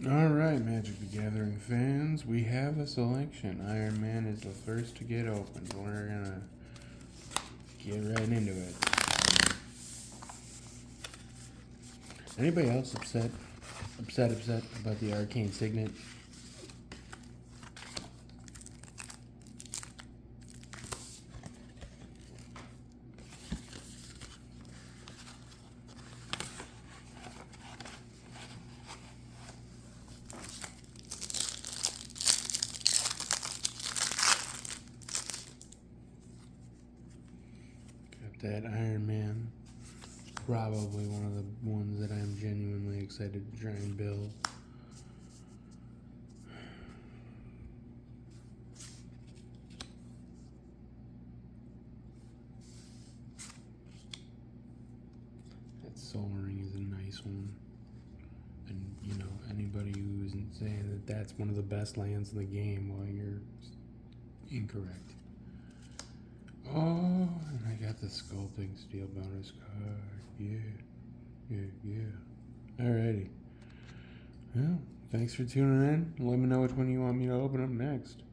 Alright, Magic the Gathering fans, we have a selection. Iron Man is the first to get opened. We're gonna get right into it. Anybody else upset about the Arcane Signet? That Iron Man, probably one of the ones that I'm genuinely excited to try and build. That Soul Ring is a nice one. And, you know, anybody who isn't saying that that's one of the best lands in the game, well, you're incorrect. Oh, and I got the Sculpting Steel bonus card. Yeah. Alrighty. Well, thanks for tuning in. Let me know which one you want me to open up next.